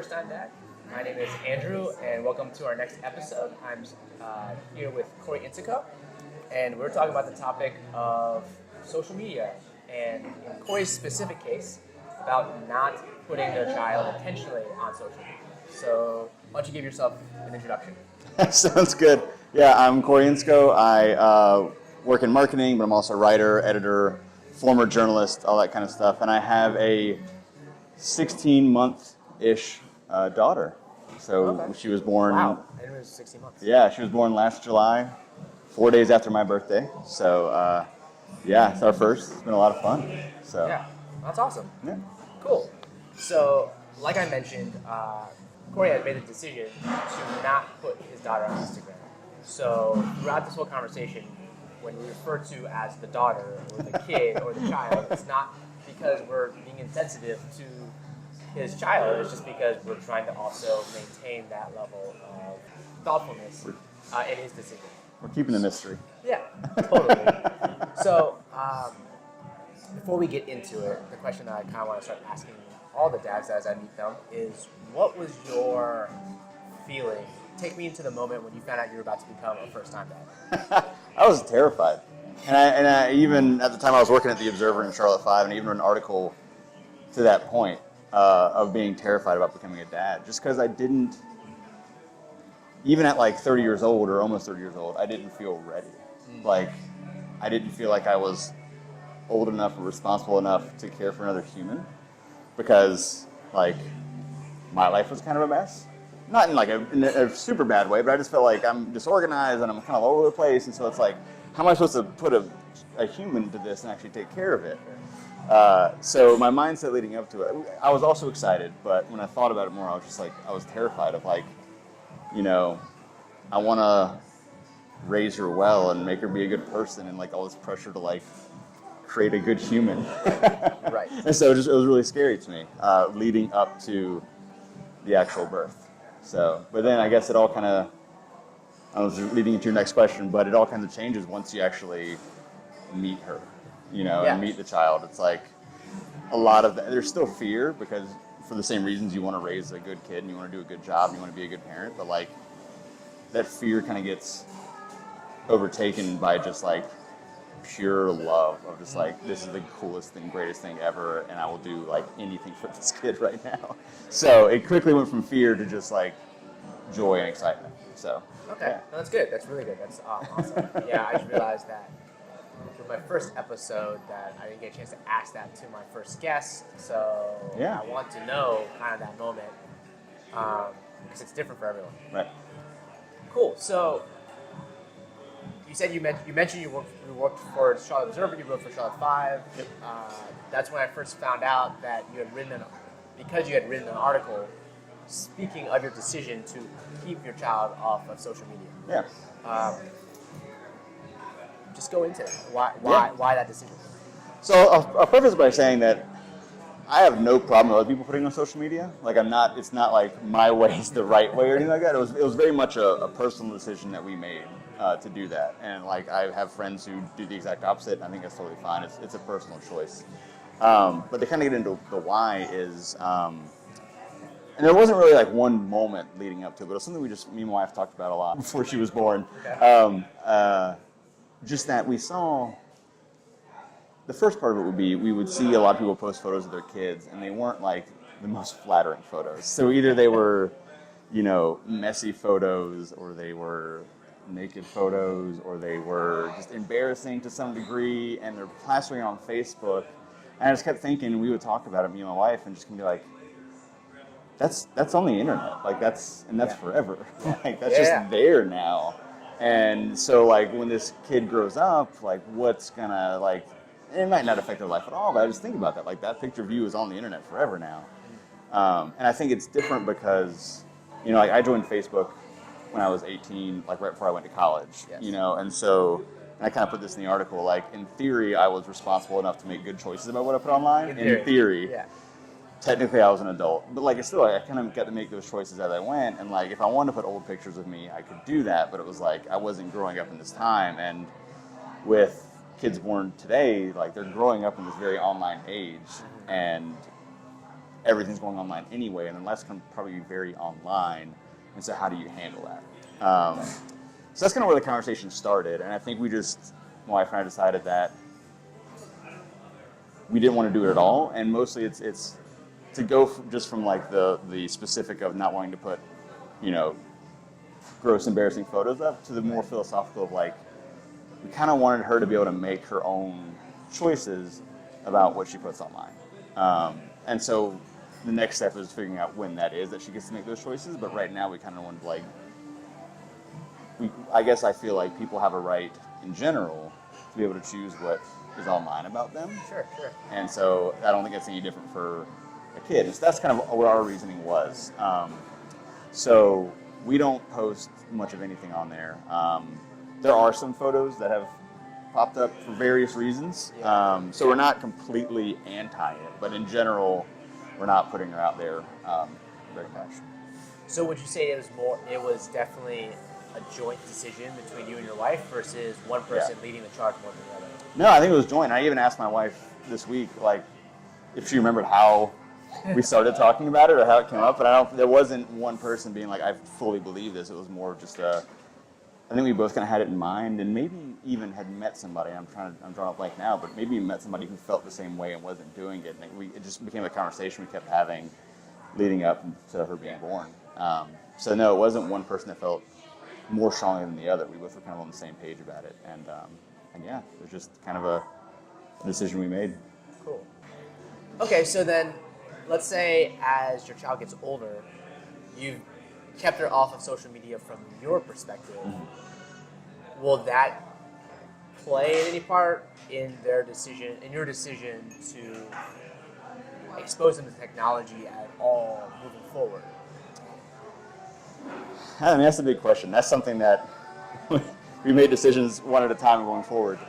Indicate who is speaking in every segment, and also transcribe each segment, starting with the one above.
Speaker 1: First Time Dad. My name is Andrew, and welcome to our next episode. I'm here with Corey Insico, and we're talking about the topic of social media, and in Corey's specific case, about not putting their child intentionally on social media. So, why don't you give yourself an introduction?
Speaker 2: Sounds good. Yeah, I'm Corey Insico. I work in marketing, but I'm also a writer, editor, former journalist, all that kind of stuff, and I have a 16-month-ish daughter. So She was born.
Speaker 1: Wow, I didn't know it was 16 months.
Speaker 2: Yeah, she was born last July, 4 days after my birthday. So yeah, it's our first. It's been a lot of fun. So
Speaker 1: yeah, that's awesome.
Speaker 2: Yeah.
Speaker 1: Cool. So, like I mentioned, Corey had made the decision to not put his daughter on Instagram. So throughout this whole conversation, when we refer to as the daughter or the kid or the child, it's not because we're being insensitive to his child. It's just because we're trying to also maintain that level of thoughtfulness in his decision.
Speaker 2: We're keeping the mystery.
Speaker 1: Yeah, totally. So before we get into it, the question that I kind of want to start asking all the dads as I meet them is, what was your feeling? Take me into the moment when you found out you were about to become a first-time dad.
Speaker 2: I was terrified. And I even, at the time I was working at the Observer in Charlotte 5, and even wrote an article to that point of being terrified about becoming a dad. Just because I didn't, even at like 30 years old or almost 30 years old, I didn't feel ready. Like, I didn't feel like I was old enough or responsible enough to care for another human. Because, like, my life was kind of a mess. Not in like a super bad way, but I just felt like I'm disorganized and I'm kind of all over the place. And so it's like, how am I supposed to put a human to this and actually take care of it? So my mindset leading up to it, I was also excited, but when I thought about it more, I was just like, I was terrified of like, you know, I want to raise her well and make her be a good person, and like all this pressure to like create a good human.
Speaker 1: Right.
Speaker 2: And so it was really scary to me, leading up to the actual birth. So, but then I guess it all kind of, I was leading into your next question, but it all kind of changes once you actually meet her, you know, and meet the child. It's like a lot of there's still fear, because for the same reasons you want to raise a good kid and you want to do a good job and you want to be a good parent, but like that fear kind of gets overtaken by just like pure love of just like, this is the coolest thing, greatest thing ever, and I will do like anything for this kid right now. So it quickly went from fear to just like joy and excitement. So
Speaker 1: okay, yeah. No, that's good. That's really good. That's awesome. Yeah, I just realized that for my first episode that I didn't get a chance to ask that to my first guest. So
Speaker 2: yeah.
Speaker 1: I want to know kind of that moment because it's different for everyone.
Speaker 2: Right.
Speaker 1: Cool. So you said you mentioned you worked for Charlotte Observer. You wrote for Charlotte 5.
Speaker 2: Yep.
Speaker 1: That's when I first found out that you had written an article speaking of your decision to keep your child off of social media.
Speaker 2: Yeah.
Speaker 1: Just go into that. Why that decision?
Speaker 2: So I'll preface by saying that I have no problem with other people putting on social media. Like it's not like my way is the right way or anything like that. It was very much a personal decision that we made to do that. And like I have friends who do the exact opposite, and I think that's totally fine. It's a personal choice. But to kind of get into the why is, and there wasn't really like one moment leading up to it, but it was something me and my wife talked about a lot before she was born. Okay. Just that we saw, the first part of it would be, we would see a lot of people post photos of their kids, and they weren't like the most flattering photos. So either they were, you know, messy photos, or they were naked photos, or they were just embarrassing to some degree, and they're plastering on Facebook. And I just kept thinking, we would talk about it, me and my wife, and just can be like, that's on the internet, like that's forever. Like that's just there now. And so like when this kid grows up, like what's gonna like, it might not affect their life at all, but I just think about that. Like that picture of you is on the internet forever now. And I think it's different because, you know, like I joined Facebook when I was 18, like right before I went to college, you know, and so, and I kind of put this in the article, like in theory, I was responsible enough to make good choices about what I put online. In theory. Yeah. Technically I was an adult, but like still, I kind of got to make those choices as I went. And like, if I wanted to put old pictures of me, I could do that, but it was like, I wasn't growing up in this time. And with kids born today, like they're growing up in this very online age, and everything's going online anyway, and then life's going to probably be very online. And so how do you handle that? So that's kind of where the conversation started, and I think my wife and I decided that we didn't want to do it at all, and mostly it's to go just from like the specific of not wanting to put, gross, embarrassing photos up to the more philosophical of like, we kind of wanted her to be able to make her own choices about what she puts online. And so the next step is figuring out when that is that she gets to make those choices, but right now we kind of want to like, I guess I feel like people have a right in general to be able to choose what is online about them.
Speaker 1: Sure.
Speaker 2: And so I don't think it's any different for a kid. And so that's kind of what our reasoning was. So we don't post much of anything on there. There are some photos that have popped up for various reasons. So we're not completely anti it, but in general, we're not putting her out there very much.
Speaker 1: So would you say it was definitely a joint decision between you and your wife versus one person leading the charge more than the other?
Speaker 2: No, I think it was joint. I even asked my wife this week, like, if she remembered how we started talking about it or how it came up, but there wasn't one person being like, I fully believe this. It was more of just I think we both kind of had it in mind, and maybe even had met somebody. I'm drawing a blank now, but maybe met somebody who felt the same way and wasn't doing it. And it just became a conversation we kept having leading up to her being born. So no, it wasn't one person that felt more strongly than the other. We both were kind of on the same page about it, and yeah, it was just kind of a decision we made.
Speaker 1: Cool. Okay, so then let's say as your child gets older, you've kept her off of social media from your perspective. Mm-hmm. Will that play any part in your decision to expose them to technology at all moving forward?
Speaker 2: I mean, that's a big question. That's something that we made decisions one at a time going forward.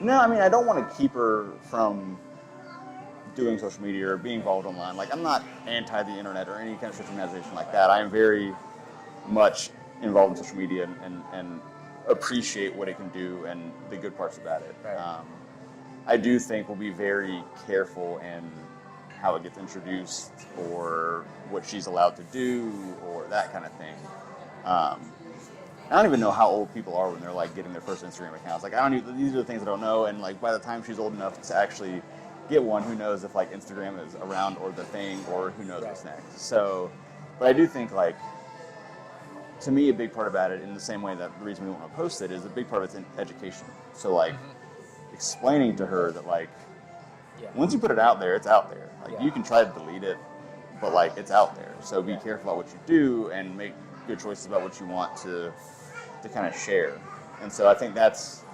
Speaker 2: No, I mean, I don't want to keep her from doing social media or being involved online. Like, I'm not anti the internet or any kind of social organization like that. I am very much involved in social media and appreciate what it can do and the good parts about it.
Speaker 1: Right.
Speaker 2: I do think we'll be very careful in how it gets introduced or what she's allowed to do or that kind of thing. I don't even know how old people are when they're like getting their first Instagram accounts. Like, these are the things I don't know, and like by the time she's old enough to actually get one, who knows if like Instagram is around or the thing, or who knows what's next. So, but I do think like, to me, a big part about it, in the same way that the reason we want to post it is a big part of it's in education. So like, explaining to her that like, once you put it out there, it's out there. Like, you can try to delete it, but like, it's out there. So be careful about what you do and make good choices about what you want to kind of share. And so I think that's,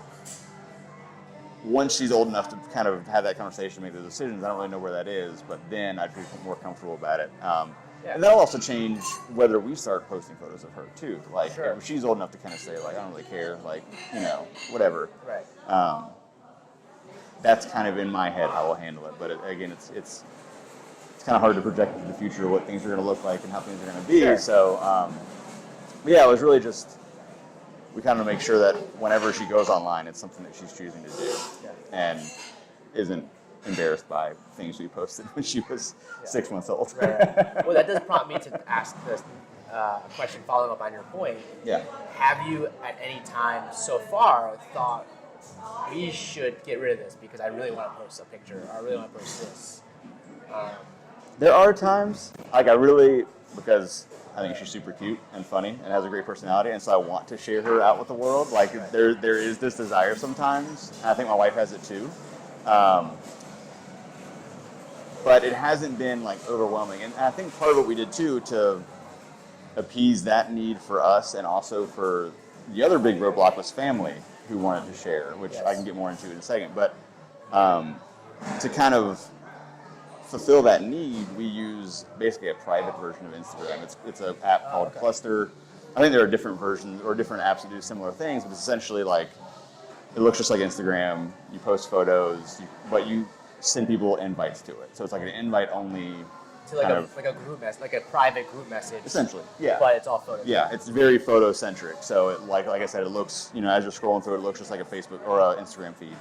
Speaker 2: once she's old enough to kind of have that conversation, make those decisions, I don't really know where that is, but then I'd feel more comfortable about it. And that'll also change whether we start posting photos of her too. Like, if she's old enough to kind of say like, I don't really care, like, whatever.
Speaker 1: Right.
Speaker 2: That's kind of in my head how I'll handle it. But again, it's kind of hard to project into the future what things are going to look like and how things are going to be.
Speaker 1: Sure.
Speaker 2: So, yeah, it was really just, we kind of make sure that whenever she goes online, it's something that she's choosing to do and isn't embarrassed by things we posted when she was 6 months old.
Speaker 1: Right. Well, that does prompt me to ask this question following up on your point.
Speaker 2: Yeah.
Speaker 1: Have you at any time so far thought, we should get rid of this because I really want to post a picture, or I really want to post this?
Speaker 2: There are times, like because I think she's super cute and funny and has a great personality, and so I want to share her out with the world. Like, there is this desire sometimes, and I think my wife has it too. But it hasn't been like overwhelming, and I think part of what we did too to appease that need for us, and also for the other big roadblock was family who wanted to share, which I can get more into in a second. But to kind of fulfill that need, we use basically a private version of Instagram. It's an app called Cluster. I think there are different versions or different apps that do similar things, but it's essentially like, it looks just like Instagram. You post photos, but you send people invites to it. So it's like an invite-only
Speaker 1: to like a group message, like a private group message.
Speaker 2: Essentially, yeah.
Speaker 1: But it's all photos.
Speaker 2: Yeah, it's very photo-centric. So it, like I said, it looks, as you're scrolling through it, it looks just like a Facebook or an Instagram feed.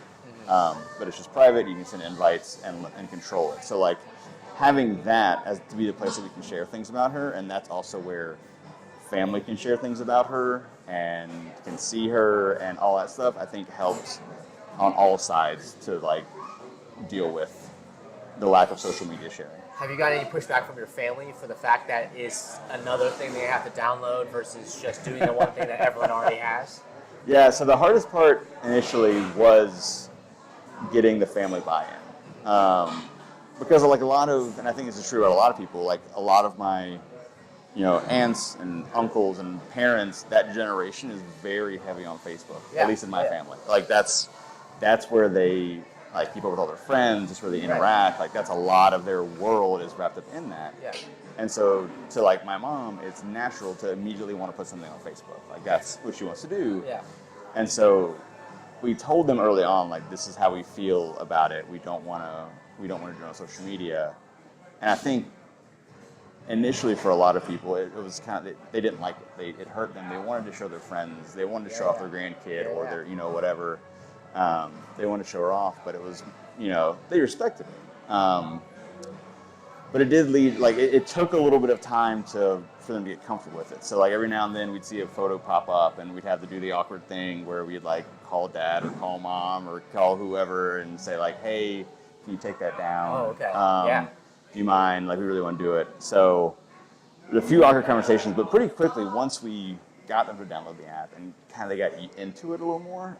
Speaker 2: But it's just private. You can send invites and control it. So like, having that as to be the place that we can share things about her, and that's also where family can share things about her and can see her and all that stuff, I think helps on all sides to like deal with the lack of social media sharing.
Speaker 1: Have you got any pushback from your family for the fact that it's another thing they have to download versus just doing the one thing that everyone already has?
Speaker 2: Yeah, so the hardest part initially was getting the family buy-in. Because like a lot of, and I think this is true about a lot of people, like a lot of my, aunts and uncles and parents, that generation is very heavy on Facebook, at least in my family. Like that's where they like keep up with all their friends, that's where they interact. Like that's a lot of their world is wrapped up in that.
Speaker 1: Yeah.
Speaker 2: And so to like my mom, it's natural to immediately want to put something on Facebook. Like that's what she wants to do.
Speaker 1: Yeah.
Speaker 2: And so we told them early on, like this is how we feel about it. We don't want to do it on social media. And I think initially for a lot of people, it was kind of, they didn't like it. It hurt them. They wanted to show their friends. They wanted to show off their grandkid or their, whatever. They wanted to show her off, but it was, they respected it. But it did lead, like, it took a little bit of time for them to get comfortable with it. So, like, every now and then we'd see a photo pop up and we'd have to do the awkward thing where we'd, like, call dad or call mom or call whoever and say, like, hey, can you take that down?
Speaker 1: Oh, okay.
Speaker 2: Do you mind? Like, we really want to do it. So, there's a few awkward conversations, but pretty quickly, once we got them to download the app and kind of they got into it a little more,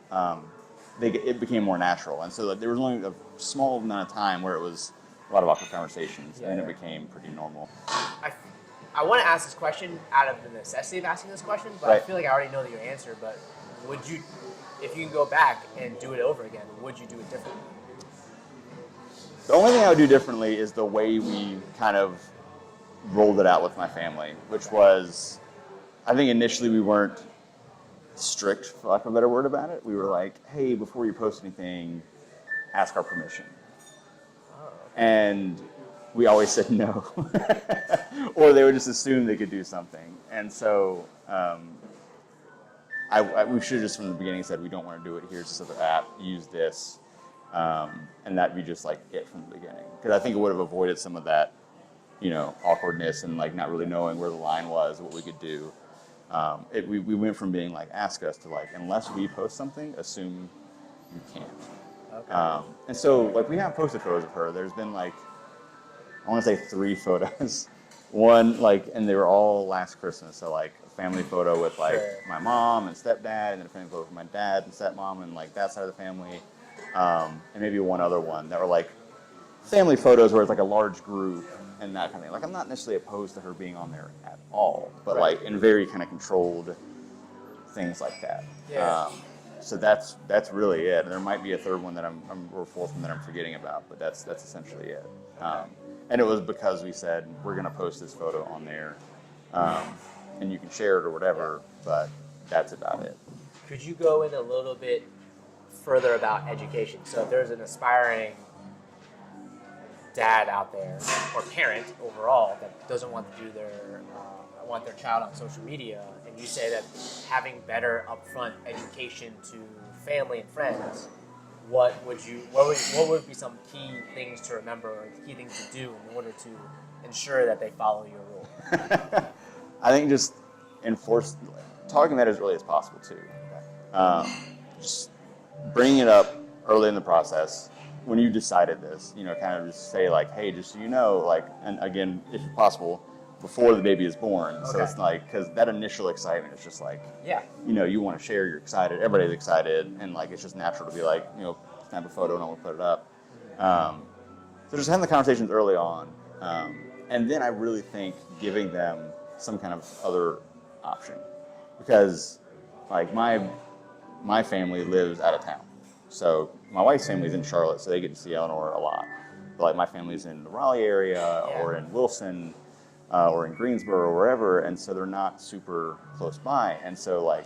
Speaker 2: it became more natural. And so there was only a small amount of time where it was a lot of awkward conversations, and it became pretty normal.
Speaker 1: I want to ask this question out of the necessity of asking this question, but I feel like I already know your answer. But would you, if you can go back and do it over again, would you do it differently?
Speaker 2: The only thing I would do differently is the way we kind of rolled it out with my family, which was, I think initially we weren't strict, for lack of a better word, about it. We were like, hey, before you post anything, ask our permission. And we always said no. Or they would just assume they could do something. And so we should have just from the beginning said, we don't want to do it. Here's this other app. Use this. And that'd be just like it from the beginning. Because I think it would have avoided some of that, awkwardness and like not really knowing where the line was, what we could do. We went from being like, ask us to like, unless we post something, assume you can't. Okay. And so like we have posted photos of her. There's been like, I want to say 3 photos. One like, and they were all last Christmas. So like a family photo with like my mom and stepdad, and then a family photo with my dad and stepmom and like that side of the family. And maybe one other one that were like family photos where it's like a large group and that kind of thing. Like I'm not necessarily opposed to her being on there at all, but like in very kind of controlled things like that.
Speaker 1: Yeah.
Speaker 2: So that's really it. There might be a third one that or a fourth one that I'm forgetting about, but that's essentially it. And it was because we said we're going to post this photo on there, and you can share it or whatever, but that's about it.
Speaker 1: Could you go in a little bit further about education? So if there's an aspiring dad out there or parent overall that doesn't want to do want their child on social media, and you say that having better upfront education to family and friends, what would be some key things to remember or key things to do in order to ensure that they follow your rule?
Speaker 2: I think just talking that as early as possible too. Okay. Just bringing it up early in the process. When you decided this, kind of just say like, hey, just so you know, like, and again, if possible, before the baby is born. Okay. So it's like, because that initial excitement is just like, you want to share, you're excited, everybody's excited, and like it's just natural to be like, snap a photo and I want to put it up. So just having the conversations early on, and then I really think giving them some kind of other option, because like my family lives out of town. So my wife's family is in Charlotte, so they get to see Eleanor a lot. But like my family's in the Raleigh area or in Wilson or in Greensboro or wherever, and so they're not super close by. And so like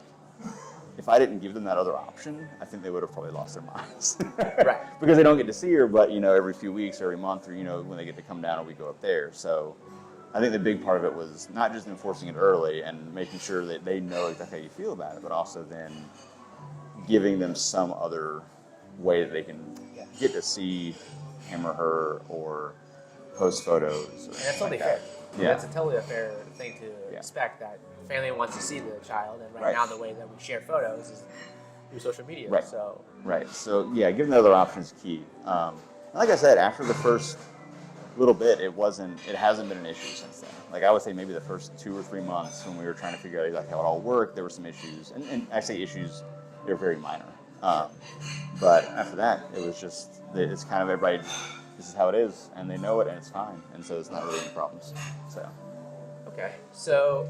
Speaker 2: if I didn't give them that other option, I think they would have probably lost their minds.
Speaker 1: Right.
Speaker 2: Because they don't get to see her, but every few weeks or every month or when they get to come down and we go up there. So I think the big part of it was not just enforcing it early and making sure that they know exactly how you feel about it, but also then giving them some other way that they can get to see him or her or post photos.
Speaker 1: And that's totally
Speaker 2: like
Speaker 1: fair.
Speaker 2: Yeah.
Speaker 1: That's a totally a fair thing to expect, that family wants to see the child, and right now the way that we share photos is through social media.
Speaker 2: Right.
Speaker 1: So
Speaker 2: So yeah, giving the other options is key. Like I said, after the first little bit, it hasn't been an issue since then. Like I would say maybe the first 2 or 3 months when we were trying to figure out exactly how it all worked, there were some issues, and I say issues, they're very minor. But after that, it was just, it's kind of everybody, this is how it is, and they know it, and it's fine, and so it's not really any problems. So.
Speaker 1: Okay, so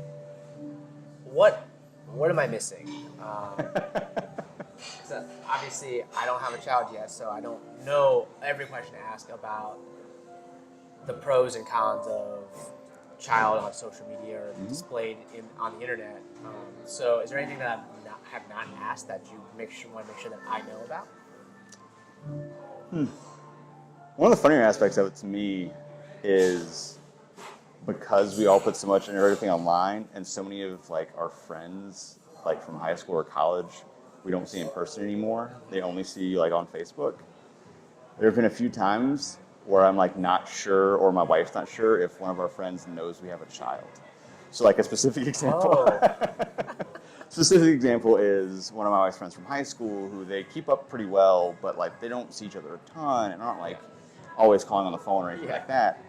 Speaker 1: what am I missing? So obviously, I don't have a child yet, so I don't know every question to ask about the pros and cons of child on social media or displayed on the internet. So is there anything that I have not asked that you want to make sure that I know about?
Speaker 2: One of the funnier aspects of it to me is because we all put so much into everything online, and so many of like our friends, like from high school or college, we don't see in person anymore. They only see like on Facebook. There have been a few times where I'm like not sure, or my wife's not sure if one of our friends knows we have a child. So like a specific example. Specific example is one of my wife's friends from high school who they keep up pretty well, but like they don't see each other a ton and aren't like always calling on the phone or anything like that.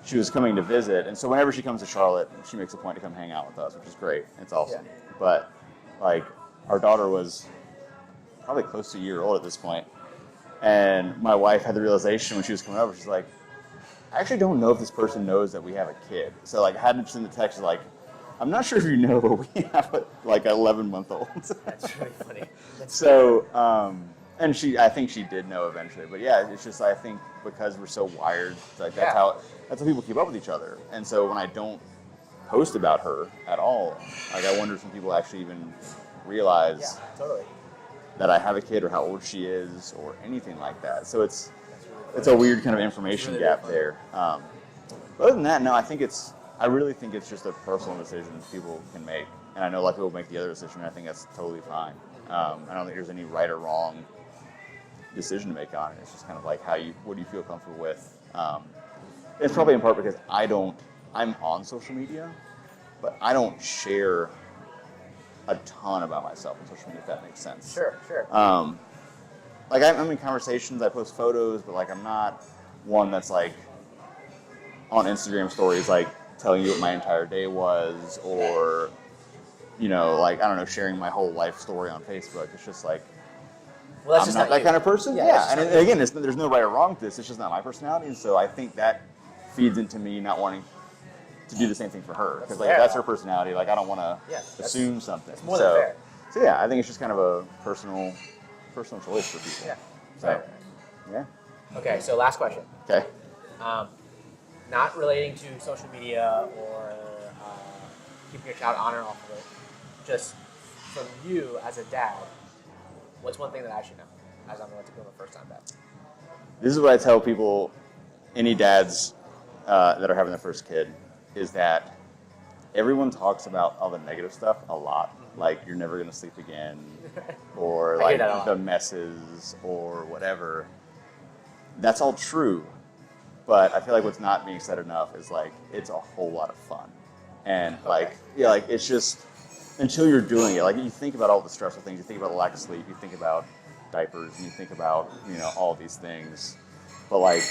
Speaker 2: She was coming to visit, and so whenever she comes to Charlotte, she makes a point to come hang out with us, which is great. It's awesome.
Speaker 1: Yeah.
Speaker 2: But like our daughter was probably close to a year old at this point, and my wife had the realization when she was coming over, she's like, I actually don't know if this person knows that we have a kid. So like I had to send the text like, I'm not sure if you know, but we have an 11-month-old.
Speaker 1: That's really funny.
Speaker 2: And I think she did know eventually. But yeah, it's just I think because we're so wired, like that's how people keep up with each other. And so when I don't post about her at all, like I wonder if some people actually even realize that I have a kid or how old she is or anything like that. So it's a weird kind of information gap there. But other than that, no, I really think it's just a personal decision people can make. And I know a lot of people make the other decision, and I think that's totally fine. I don't think there's any right or wrong decision to make on it. It's just kind of like what do you feel comfortable with? It's probably in part because I'm on social media, but I don't share a ton about myself on social media, if that makes sense.
Speaker 1: Sure.
Speaker 2: Like I'm in conversations, I post photos, but like I'm not one that's like on Instagram stories, like telling you what my entire day was, or like I don't know, sharing my whole life story on Facebook. It's just like I'm not that kind of person. Yeah. And again, there's no right or wrong to this. It's just not my personality, and so I think that feeds into me not wanting to do the same thing for her, because like that's her personality. Like I don't want to assume something.
Speaker 1: It's more than fair.
Speaker 2: So yeah, I think it's just kind of a personal choice for people.
Speaker 1: Yeah.
Speaker 2: So yeah.
Speaker 1: Okay. So last question.
Speaker 2: Okay.
Speaker 1: Not relating to social media or keeping your child on or off of it. Just from you as a dad, what's one thing that I should know as I'm going to become a first-time dad?
Speaker 2: This is what I tell people, any dads that are having their first kid, is that everyone talks about all the negative stuff a lot. Like you're never going to sleep again, or like the messes, or whatever. That's all true. But I feel like what's not being said enough is like it's a whole lot of fun, and like it's just until you're doing it. Like you think about all the stressful things, you think about the lack of sleep, you think about diapers, and you think about all these things, but like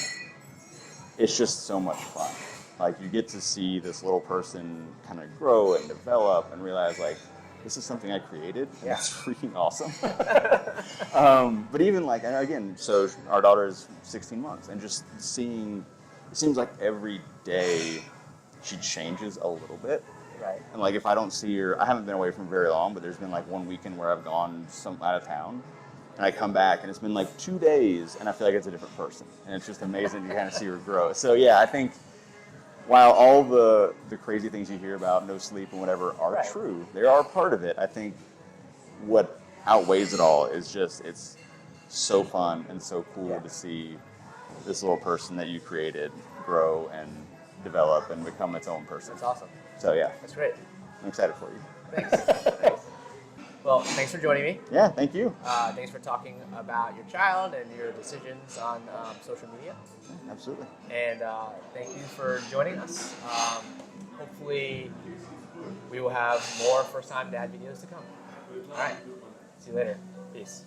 Speaker 2: it's just so much fun. Like you get to see this little person kind of grow and develop and realize like this is something I created, and it's freaking awesome. But even like, again, so our daughter is 16 months, and just seeing, it seems like every day she changes a little bit.
Speaker 1: Right.
Speaker 2: And like if I don't see her, I haven't been away from very long, but there's been like one weekend where I've gone out of town, and I come back, and it's been like 2 days, and I feel like it's a different person. And it's just amazing to kind of see her grow. So yeah, I think while all the crazy things you hear about no sleep and whatever are true, they are part of it. I think what outweighs it all is just it's so fun and so cool to see this little person that you created grow and develop and become its own person.
Speaker 1: That's awesome.
Speaker 2: So yeah.
Speaker 1: That's great.
Speaker 2: I'm excited for you.
Speaker 1: Thanks. Well, thanks for joining me.
Speaker 2: Yeah, thank you.
Speaker 1: Thanks for talking about your child and your decisions on social media.
Speaker 2: Absolutely.
Speaker 1: And thank you for joining us. Hopefully, we will have more first-time dad videos to come. All right. See you later. Peace.